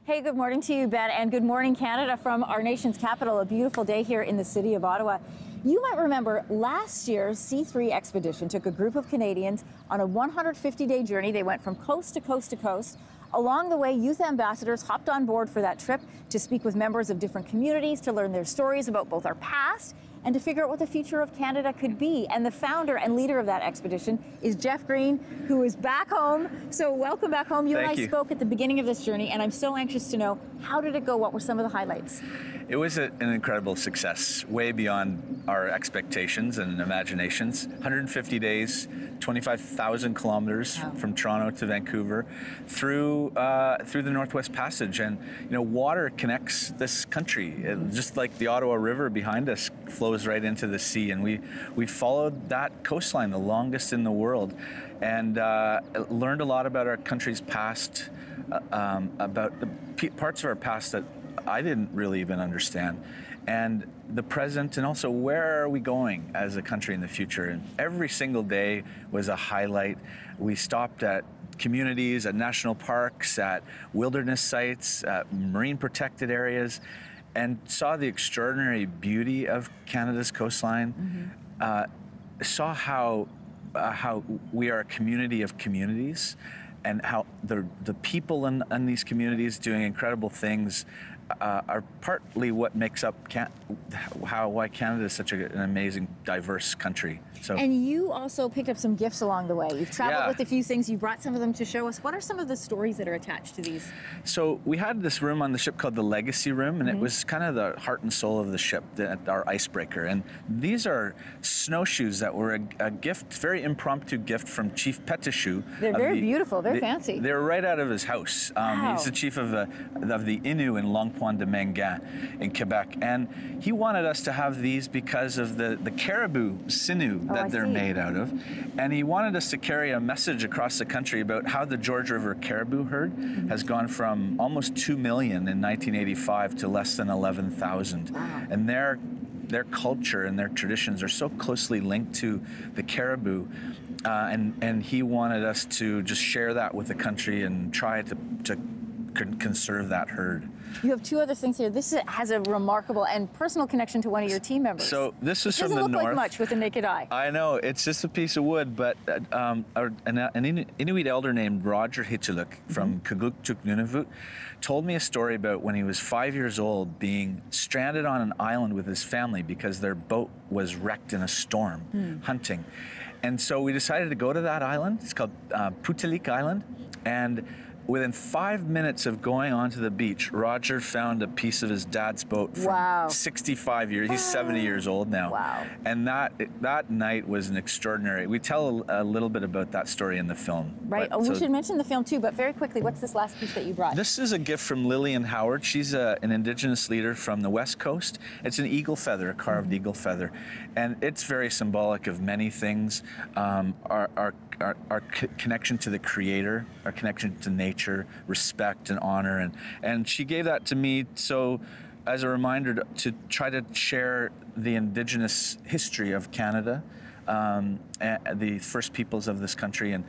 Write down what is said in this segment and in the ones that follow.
Hey, good morning to you, Ben, and good morning, Canada, from our nation's capital. A beautiful day here in the city of Ottawa. You might remember last year's C3 expedition took a group of Canadians on a 150-day journey. They went from coast to coast to coast. Along the way, youth ambassadors hopped on board for that trip to speak with members of different communities, to learn their stories about both our past and to figure out what the future of Canada could be. And the founder and leader of that expedition is Geoff Green, who is back home. So welcome back home. You and I spoke at the beginning of this journey, and I'm so anxious to know, how did it go? What were some of the highlights? It was an incredible success, way beyond our expectations and imaginations. 150 days, 25,000 kilometers from Toronto to Vancouver, through the Northwest Passage. And water connects this country. Just like the Ottawa River behind us flows right into the sea, and we followed that coastline, the longest in the world, and learned a lot about our country's past, about the parts of our past that I didn't really even understand, and the present, and also where are we going as a country in the future. And every single day was a highlight. We stopped at communities, at national parks, at wilderness sites, at marine protected areas, and saw the extraordinary beauty of Canada's coastline. Saw how we are a community of communities, and how the people in these communities doing incredible things are partly what makes up why Canada is such an amazing, diverse country. So, and you also picked up some gifts along the way. You've traveled with a few things. You brought some of them to show us. What are some of the stories that are attached to these? So we had this room on the ship called the Legacy Room, and it was kind of the heart and soul of the ship, our icebreaker. And these are snowshoes that were a gift, very impromptu gift from Chief Petishu. They're very beautiful. They're fancy. They're right out of his house. Wow. He's the chief of the Innu in Long Pointe de Mengan in Quebec, and he wanted us to have these because of the caribou sinew that they're made out of, and he wanted us to carry a message across the country about how the George River caribou herd has gone from almost 2 million in 1985 to less than 11,000. Wow. And their culture and their traditions are so closely linked to the caribou, and he wanted us to just share that with the country and try to conserve that herd. You have two other things here. This has a remarkable and personal connection to one of your team members. So this is from the north. Doesn't look like much with the naked eye. I know, it's just a piece of wood, but an Inuit elder named Roger Hitchiluk from Kugluktuk Nunavut told me a story about when he was 5 years old being stranded on an island with his family because their boat was wrecked in a storm hunting. And so we decided to go to that island. It's called Putilik Island, and within 5 minutes of going onto the beach, Roger found a piece of his dad's boat from 65 years. He's 70 years old now. Wow. And that night was an extraordinary. We tell a little bit about that story in the film. Right. We should mention the film too, but very quickly, what's this last piece that you brought? This is a gift from Lillian Howard. She's an Indigenous leader from the West Coast. It's an eagle feather, a carved eagle feather. And it's very symbolic of many things. Our connection to the Creator, our connection to nature, respect and honor, and she gave that to me so as a reminder to try to share the Indigenous history of Canada, the first peoples of this country. And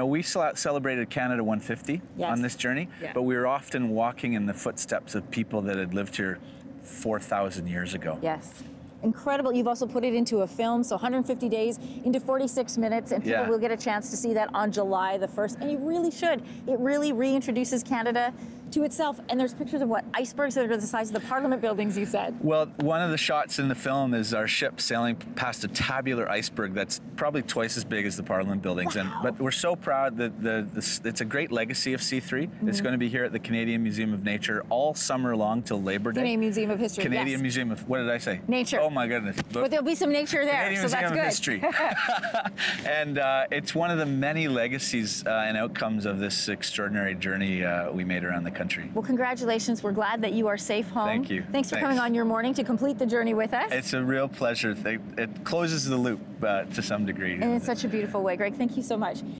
we celebrated Canada 150 on this journey, but we were often walking in the footsteps of people that had lived here 4,000 years ago. Yes. Incredible. You've also put it into a film, so 150 days into 46 minutes, and people will get a chance to see that on July the 1st, and you really should. It really reintroduces Canada to itself, and there's pictures of what, icebergs that are the size of the Parliament buildings, you said. Well, one of the shots in the film is our ship sailing past a tabular iceberg that's probably twice as big as the Parliament buildings. Wow. But we're so proud that it's a great legacy of C3. It's going to be here at the Canadian Museum of Nature all summer long till Labor Day. Canadian Museum of History. Canadian Museum of, what did I say? Nature. Oh my goodness. But there'll be some nature there, Canadian so Museum that's good. of History. And it's one of the many legacies and outcomes of this extraordinary journey we made around the country. Well, congratulations. We're glad that you are safe home. Thank you. Thanks for coming on your morning to complete the journey with us. It's a real pleasure. It closes the loop to some degree. And in such a beautiful way. Greg, thank you so much.